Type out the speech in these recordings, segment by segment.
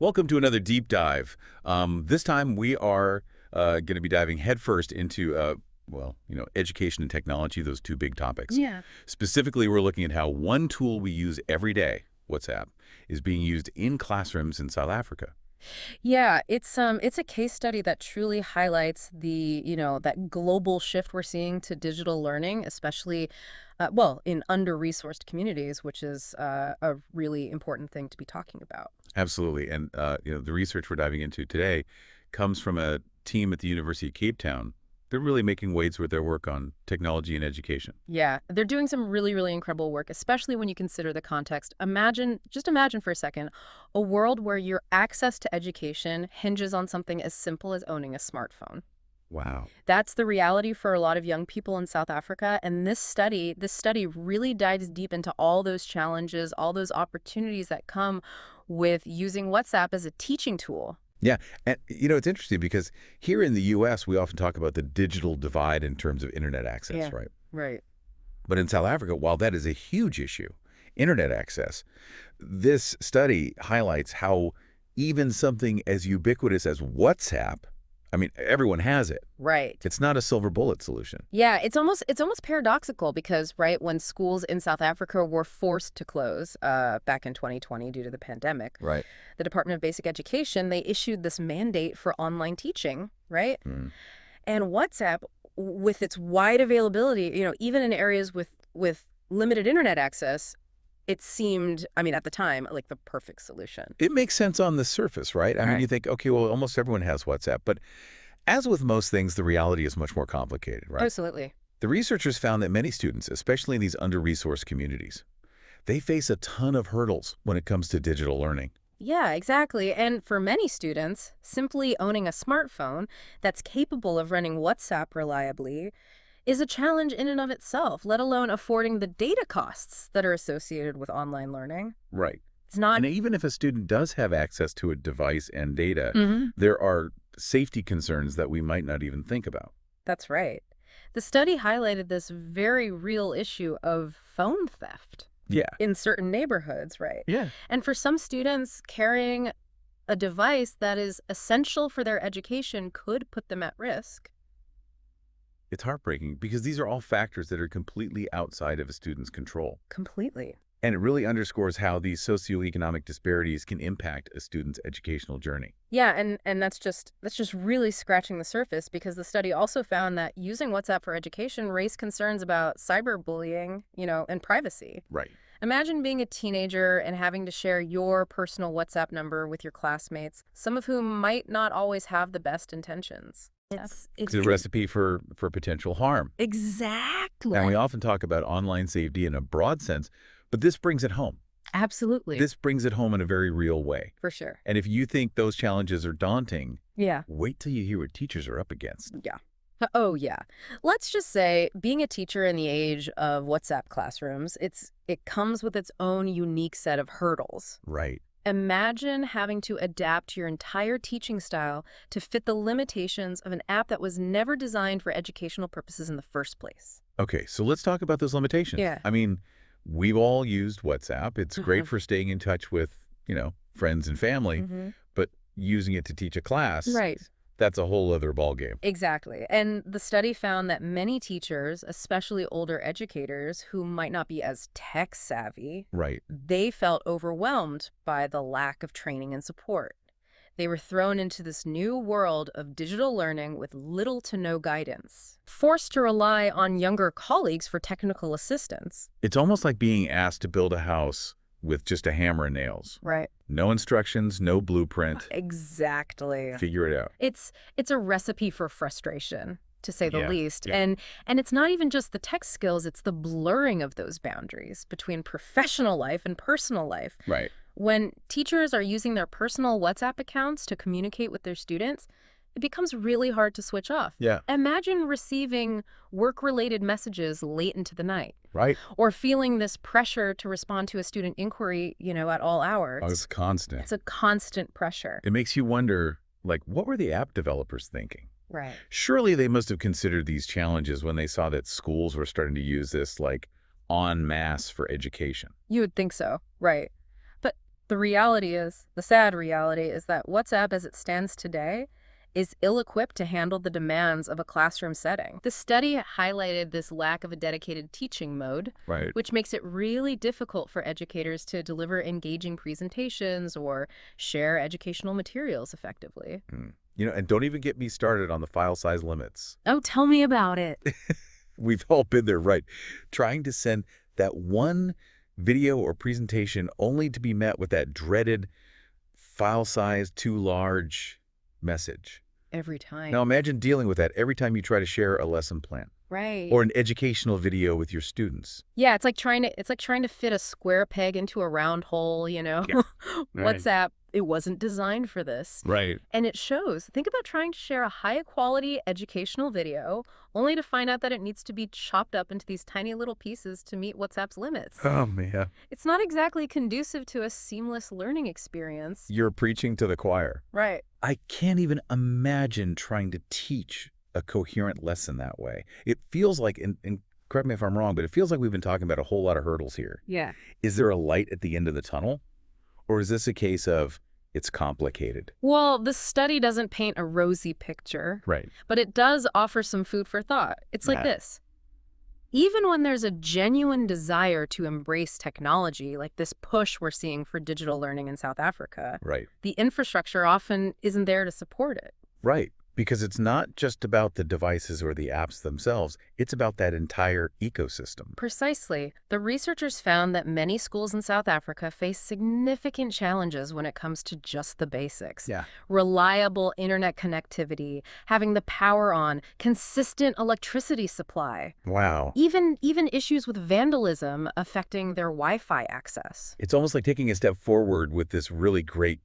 Welcome to another deep dive. This time we are going to be diving headfirst into, education and technology, those two big topics. Yeah. Specifically, we're looking at how one tool we use every day, WhatsApp, is being used in classrooms in South Africa. Yeah, it's a case study that truly highlights that global shift we're seeing to digital learning, especially in under-resourced communities, which is a really important thing to be talking about. Absolutely. And, the research we're diving into today comes from a team at the University of Cape Town. They're really making waves with their work on technology and education. Yeah, they're doing some really, really incredible work, especially when you consider the context. Just imagine for a second, a world where your access to education hinges on something as simple as owning a smartphone. Wow. That's the reality for a lot of young people in South Africa. And this study really dives deep into all those challenges, all those opportunities that come with using WhatsApp as a teaching tool. Yeah. And, it's interesting because here in the U.S., we often talk about the digital divide in terms of internet access, Yeah. right? Right. But in South Africa, while that is a huge issue, internet access, this study highlights how even something as ubiquitous as WhatsApp, I mean, everyone has it. Right. It's not a silver bullet solution. Yeah, it's almost paradoxical because, right, when schools in South Africa were forced to close back in 2020 due to the pandemic, Right. the Department of Basic Education, they issued this mandate for online teaching, right? Mm. And WhatsApp, with its wide availability, even in areas with limited internet access, it seemed, I mean, at the time, like the perfect solution. It makes sense on the surface, right? I mean, Right. you think, okay, well, almost everyone has WhatsApp. But as with most things, the reality is much more complicated, right? Absolutely. The researchers found that many students, especially in these under-resourced communities, they face a ton of hurdles when it comes to digital learning. Yeah, exactly. And for many students, simply owning a smartphone that's capable of running WhatsApp reliably is a challenge in and of itself, let alone affording the data costs that are associated with online learning. Right. It's not. And even if a student does have access to a device and data, Mhm. there are safety concerns that we might not even think about. That's right. The study highlighted this very real issue of phone theft Yeah. in certain neighborhoods, right? Yeah. And for some students, carrying a device that is essential for their education could put them at risk. It's heartbreaking because these are all factors that are completely outside of a student's control. Completely. And it really underscores how these socioeconomic disparities can impact a student's educational journey. Yeah, and that's just really scratching the surface because the study also found that using WhatsApp for education raised concerns about cyberbullying, and privacy. Right. Imagine being a teenager and having to share your personal WhatsApp number with your classmates, some of whom might not always have the best intentions. It's a recipe for potential harm. Exactly. And we often talk about online safety in a broad sense, but this brings it home. Absolutely. This brings it home in a very real way. For sure. And if you think those challenges are daunting, Yeah. wait till you hear what teachers are up against. Yeah. Oh, yeah. Let's just say being a teacher in the age of WhatsApp classrooms, it comes with its own unique set of hurdles. Right. Imagine having to adapt your entire teaching style to fit the limitations of an app that was never designed for educational purposes in the first place. Okay, so let's talk about those limitations. Yeah. I mean, we've all used WhatsApp. It's great Mhm. for staying in touch with, friends and family, Hmm. but using it to teach a class, Right. that's a whole other ballgame. Exactly. And the study found that many teachers, especially older educators who might not be as tech savvy, Right. they felt overwhelmed by the lack of training and support. They were thrown into this new world of digital learning with little to no guidance, forced to rely on younger colleagues for technical assistance. It's almost like being asked to build a house with just a hammer and nails. Right. No instructions, no blueprint. Exactly. Figure it out. It's a recipe for frustration, to say the Yeah, least. yeah. And it's not even just the tech skills, it's the blurring of those boundaries between professional life and personal life. Right. When teachers are using their personal WhatsApp accounts to communicate with their students, it becomes really hard to switch off. Yeah. Imagine receiving work-related messages late into the night, Right. or feeling this pressure to respond to a student inquiry, at all hours. Oh, it's constant. It's a constant pressure. It makes you wonder, like, what were the app developers thinking? Right. Surely they must have considered these challenges when they saw that schools were starting to use this, like, en masse for education. You would think so, right? But the The sad reality is that WhatsApp as it stands today is ill-equipped to handle the demands of a classroom setting. The study highlighted this lack of a dedicated teaching mode, Right. which makes it really difficult for educators to deliver engaging presentations or share educational materials effectively. And don't even get me started on the file size limits. Oh, tell me about it. We've all been there, right? Trying to send that one video or presentation only to be met with that dreaded file size too large message. Every time. Now imagine dealing with that every time you try to share a lesson plan Right. or an educational video with your students. Yeah, it's like trying to fit a square peg into a round hole, you know? Yeah. Right. WhatsApp, it wasn't designed for this. Right. And it shows. Think about trying to share a high-quality educational video only to find out that it needs to be chopped up into these tiny little pieces to meet WhatsApp's limits. Oh, man. It's not exactly conducive to a seamless learning experience. You're preaching to the choir. Right. I can't even imagine trying to teach a coherent lesson that way. It feels like, and correct me if I'm wrong, but it feels like we've been talking about a whole lot of hurdles here. Yeah. Is there a light at the end of the tunnel? Or is this a case of it's complicated? Well, the study doesn't paint a rosy picture, Right. but it does offer some food for thought. It's like Yeah. this. Even when there's a genuine desire to embrace technology, like this push we're seeing for digital learning in South Africa, Right. the infrastructure often isn't there to support it. Right. Because it's not just about the devices or the apps themselves. It's about that entire ecosystem. Precisely. The researchers found that many schools in South Africa face significant challenges when it comes to just the basics. Yeah. Reliable internet connectivity, having the power on, consistent electricity supply. Wow. Even issues with vandalism affecting their Wi-Fi access. It's almost like taking a step forward with this really great,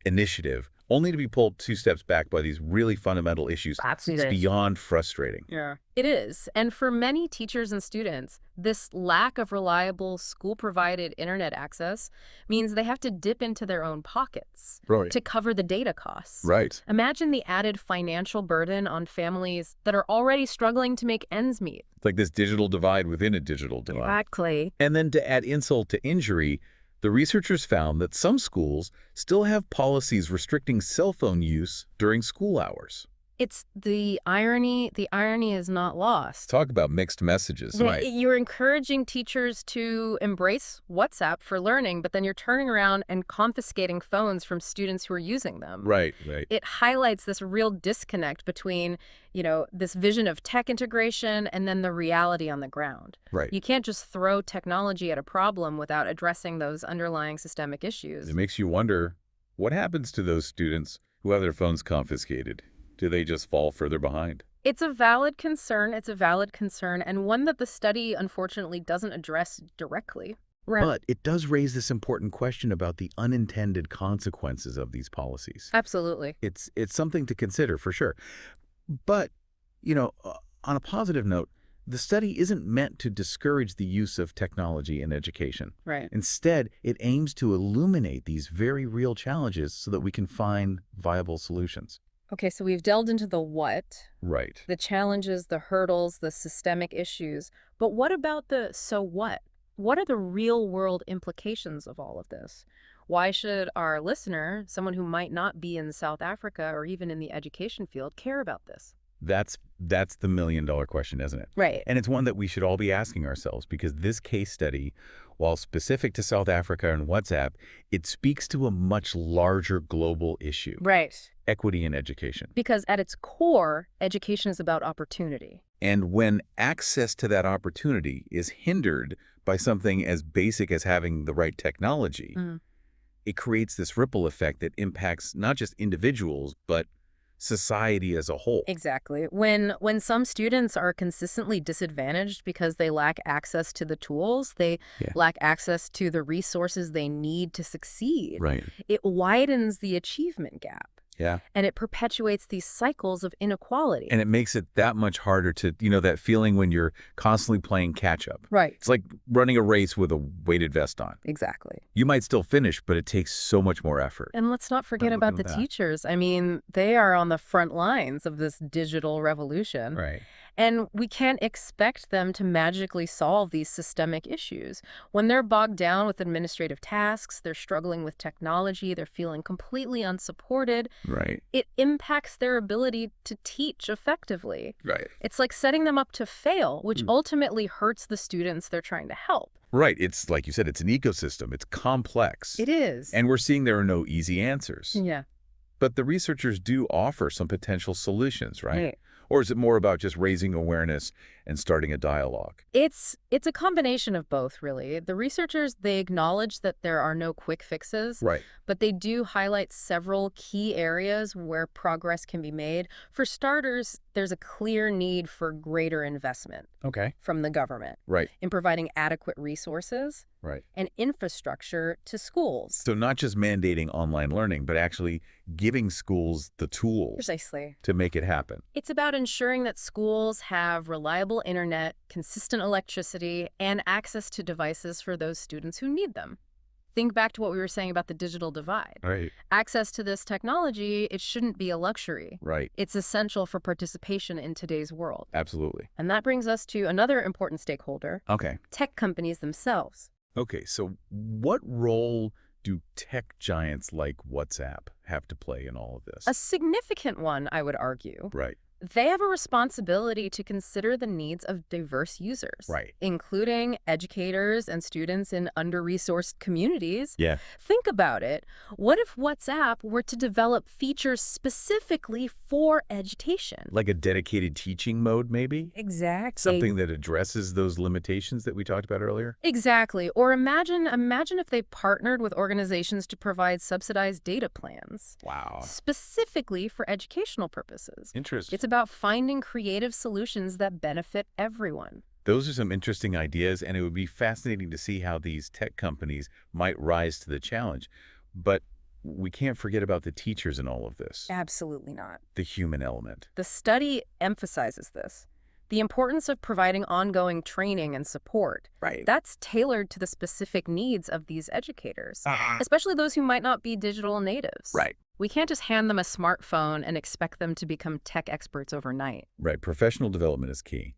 initiative, only to be pulled 2 steps back by these really fundamental issues. It's beyond frustrating. Yeah. It is. And for many teachers and students, this lack of reliable school-provided internet access means they have to dip into their own pockets Right. to cover the data costs. Right. Imagine the added financial burden on families that are already struggling to make ends meet. It's like this digital divide within a digital divide. Exactly. And then to add insult to injury, the researchers found that some schools still have policies restricting cell phone use during school hours. It's the irony is not lost. Talk about mixed messages. You're encouraging teachers to embrace WhatsApp for learning, but then you're turning around and confiscating phones from students who are using them. Right. It highlights this real disconnect between, this vision of tech integration and then the reality on the ground. Right. You can't just throw technology at a problem without addressing those underlying systemic issues. It makes you wonder, what happens to those students who have their phones confiscated? Do they just fall further behind? It's a valid concern. And one that the study unfortunately doesn't address directly. But it does raise this important question about the unintended consequences of these policies. Absolutely. It's something to consider for sure. But, on a positive note, the study isn't meant to discourage the use of technology in education. Right. Instead, it aims to illuminate these very real challenges so that we can find viable solutions. Okay, so we've delved into the what, Right. the challenges, the hurdles, the systemic issues. But what about the so what? What are the real-world implications of all of this? Why should our listener, someone who might not be in South Africa or even in the education field, care about this? That's the million-dollar question, isn't it? Right. And it's one that we should all be asking ourselves, because this case study, while specific to South Africa and WhatsApp, it speaks to a much larger global issue. Right. Equity in education. Because at its core, education is about opportunity. And when access to that opportunity is hindered by something as basic as having the right technology, it creates this ripple effect that impacts not just individuals, but society as a whole. Exactly. When some students are consistently disadvantaged because they lack access to the tools, they lack access to the resources they need to succeed, Right. it widens the achievement gap. Yeah. And it perpetuates these cycles of inequality. And it makes it that much harder to, that feeling when you're constantly playing catch up. Right. It's like running a race with a weighted vest on. Exactly. You might still finish, but it takes so much more effort. And let's not forget about the teachers. I mean, they are on the front lines of this digital revolution. Right. And we can't expect them to magically solve these systemic issues. When they're bogged down with administrative tasks, they're struggling with technology, they're feeling completely unsupported, Right. it impacts their ability to teach effectively. Right. It's like setting them up to fail, which Mm. ultimately hurts the students they're trying to help. Right. It's like you said, it's an ecosystem. It's complex. It is. And we're seeing there are no easy answers. Yeah. But the researchers do offer some potential solutions, right? Right. Or is it more about just raising awareness and starting a dialogue? It's a combination of both, really. The researchers, they acknowledge that there are no quick fixes, Right. but they do highlight several key areas where progress can be made. For starters, there's a clear need for greater investment Okay. from the government Right. in providing adequate resources Right. and infrastructure to schools. So not just mandating online learning, but actually giving schools the tools Precisely. to make it happen. It's about ensuring that schools have reliable internet, consistent electricity, and access to devices for those students who need them. Think back to what we were saying about the digital divide. Right. Access to this technology, it shouldn't be a luxury. Right. It's essential for participation in today's world. Absolutely. And that brings us to another important stakeholder, Okay. tech companies themselves. Okay, so what role do tech giants like WhatsApp have to play in all of this? A significant one, I would argue. Right. They have a responsibility to consider the needs of diverse users, Right. including educators and students in under-resourced communities. Yeah. Think about it. What if WhatsApp were to develop features specifically for education? Like a dedicated teaching mode, maybe? Exactly. Something that addresses those limitations that we talked about earlier? Exactly. Or imagine if they partnered with organizations to provide subsidized data plans, Wow. specifically for educational purposes. Interesting. It's about finding creative solutions that benefit everyone. Those are some interesting ideas, and it would be fascinating to see how these tech companies might rise to the challenge. But we can't forget about the teachers in all of this, Absolutely not. the human element. The study emphasizes this. The importance of providing ongoing training and support. Right. That's tailored to the specific needs of these educators, especially those who might not be digital natives. Right. We can't just hand them a smartphone and expect them to become tech experts overnight. Right. Professional development is key.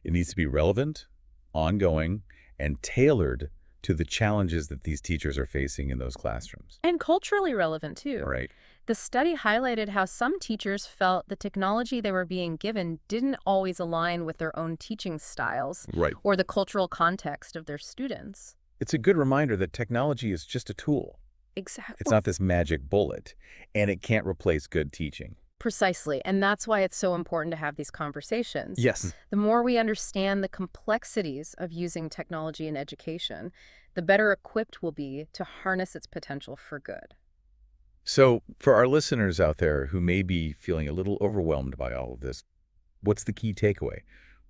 It needs to be relevant, ongoing, and tailored to the challenges that these teachers are facing in those classrooms. And culturally relevant, too. Right. The study highlighted how some teachers felt the technology they were being given didn't always align with their own teaching styles Right. or the cultural context of their students. It's a good reminder that technology is just a tool. Exactly. It's not this magic bullet, and it can't replace good teaching. Precisely. And that's why it's so important to have these conversations. Yes. The more we understand the complexities of using technology in education, the better equipped we'll be to harness its potential for good. So for our listeners out there who may be feeling a little overwhelmed by all of this, what's the key takeaway?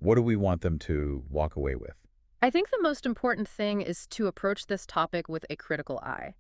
What do we want them to walk away with? I think the most important thing is to approach this topic with a critical eye.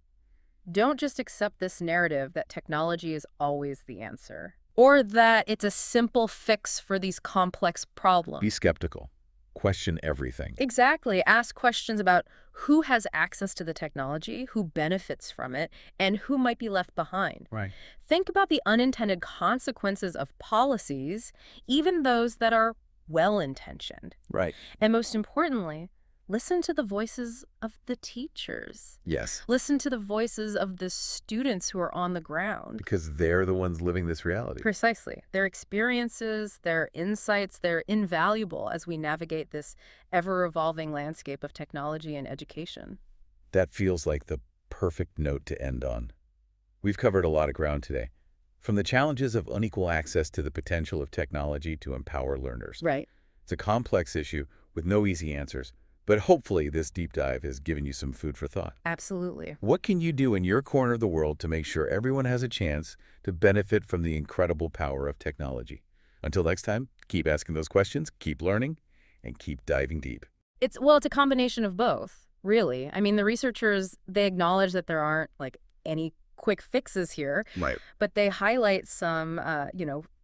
Don't just accept this narrative that technology is always the answer, or that it's a simple fix for these complex problems. Be skeptical. Question everything. Exactly. Ask questions about who has access to the technology, who benefits from it, and who might be left behind. Right. Think about the unintended consequences of policies, even those that are well-intentioned. Right. And most importantly, listen to the voices of the teachers. Yes. Listen to the voices of the students who are on the ground. Because they're the ones living this reality. Precisely. Their experiences, their insights, they're invaluable as we navigate this ever-evolving landscape of technology and education. That feels like the perfect note to end on. We've covered a lot of ground today. From the challenges of unequal access to the potential of technology to empower learners. Right. It's a complex issue with no easy answers, but hopefully this deep dive has given you some food for thought. Absolutely. What can you do in your corner of the world to make sure everyone has a chance to benefit from the incredible power of technology? Until next time, keep asking those questions, keep learning, and keep diving deep. It's a combination of both, really. I mean, the researchers, they acknowledge that there aren't any quick fixes here, Right. but they highlight some,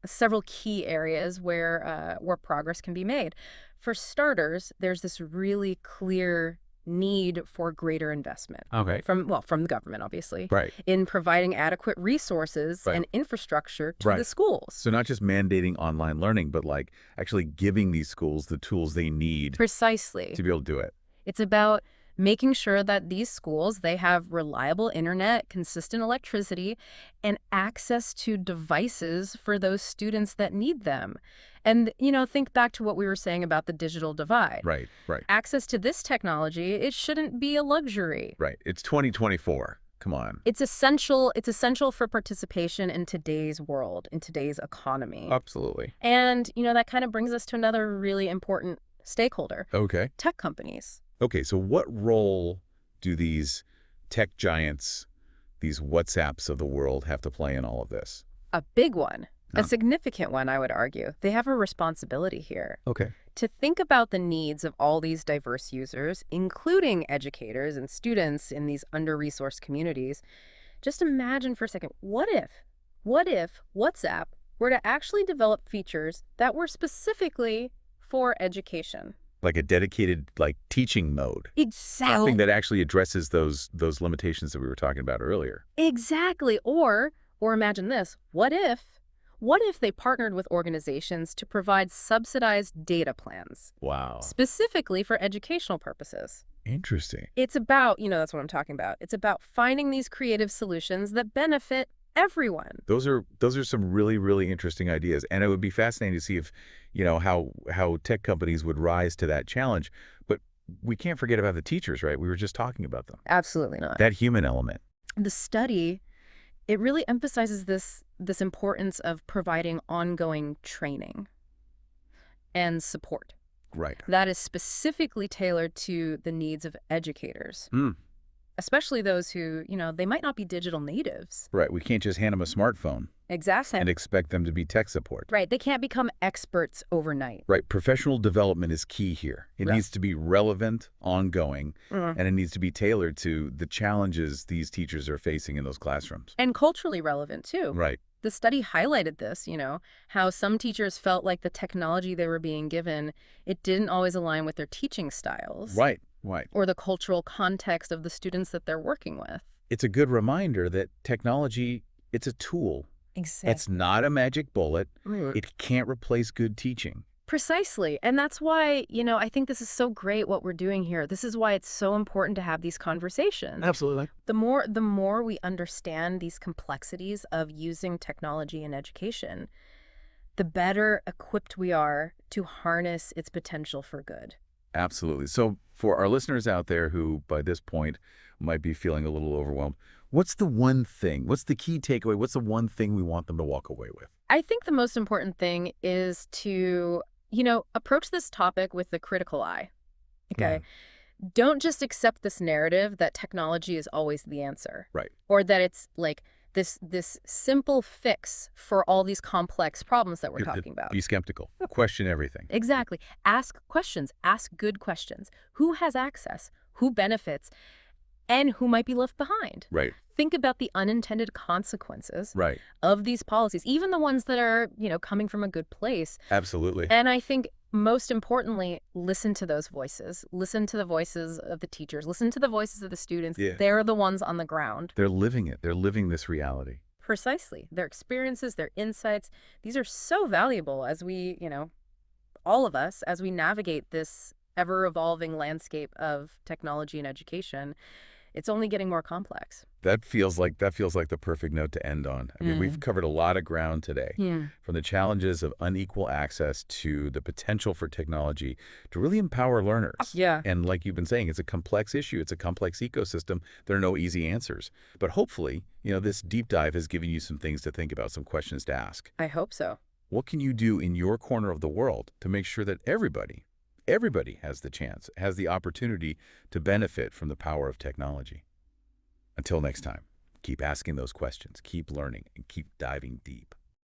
several key areas where progress can be made. For starters, there's this really clear need for greater investment Okay. from the government, obviously, Right. in providing adequate resources Right. and infrastructure to the Right. schools. So not just mandating online learning, but like actually giving these schools the tools they need Precisely. to be able to do it. It's about making sure that these schools, they have reliable internet, consistent electricity, and access to devices for those students that need them. And, think back to what we were saying about the digital divide. Right. Right. Access to this technology, it shouldn't be a luxury. Right. It's 2024. Come on. It's essential for participation in today's world, in today's economy. Absolutely. And, that kind of brings us to another really important stakeholder, Okay. tech companies. Okay, so what role do these tech giants, these WhatsApps of the world, have to play in all of this? A big one, a Oh. significant one, I would argue. They have a responsibility here Okay. to think about the needs of all these diverse users, including educators and students in these under-resourced communities. Just imagine for a second, what if WhatsApp were to actually develop features that were specifically for education? Like a dedicated teaching mode. Exactly. Something that actually addresses those limitations that we were talking about earlier. Exactly. Or imagine this. What if they partnered with organizations to provide subsidized data plans, Wow. specifically for educational purposes? Interesting. It's about, that's what I'm talking about. It's about finding these creative solutions that benefit everyone. Those are some really, really interesting ideas. And it would be fascinating to see if, how tech companies would rise to that challenge. But we can't forget about the teachers, right? We were just talking about them. Absolutely not. That human element. The study, it really emphasizes this importance of providing ongoing training and support Right. that is specifically tailored to the needs of educators, Mm. especially those who, they might not be digital natives. Right. We can't just hand them a smartphone Exactly. and expect them to be tech support. Right. They can't become experts overnight. Right. Professional development is key here. It Right. needs to be relevant, ongoing, Mhm. and it needs to be tailored to the challenges these teachers are facing in those classrooms. And culturally relevant, too. Right. The study highlighted this, how some teachers felt like the technology they were being given, it didn't always align with their teaching styles. Right. Right. Or the cultural context of the students that they're working with. It's a good reminder that technology, it's a tool. Exactly. It's not a magic bullet. It can't replace good teaching. Precisely. And that's why, I think this is so great what we're doing here. This is why it's so important to have these conversations. Absolutely. The more we understand these complexities of using technology in education, the better equipped we are to harness its potential for good. Absolutely. So for our listeners out there who, by this point, might be feeling a little overwhelmed, what's the one thing? What's the key takeaway? What's the one thing we want them to walk away with? I think the most important thing is to, approach this topic with the critical eye. Okay. Don't just accept this narrative that technology is always the answer. Right. Or that it's like this simple fix for all these complex problems that we're talking about. Be skeptical. Question everything. Exactly. Ask questions. Ask good questions. Who has access? Who benefits? And who might be left behind? Right. Think about the unintended consequences Right. of these policies, even the ones that are, coming from a good place. Absolutely. And I think most importantly, listen to those voices. Listen to the voices of the teachers. Listen to the voices of the students. Yeah. They're the ones on the ground. They're living it. They're living this reality. Precisely. Their experiences, their insights, these are so valuable as we, all of us, as we navigate this ever-evolving landscape of technology and education. It's only getting more complex. That feels like the perfect note to end on. I mean, we've covered a lot of ground today, from the challenges of unequal access to the potential for technology to really empower learners. Yeah. And like you've been saying, it's a complex issue. It's a complex ecosystem. There are no easy answers. But hopefully, this deep dive has given you some things to think about, some questions to ask. I hope so. What can you do in your corner of the world to make sure that everybody has the chance, has the opportunity to benefit from the power of technology? Until next time, keep asking those questions, keep learning, and keep diving deep.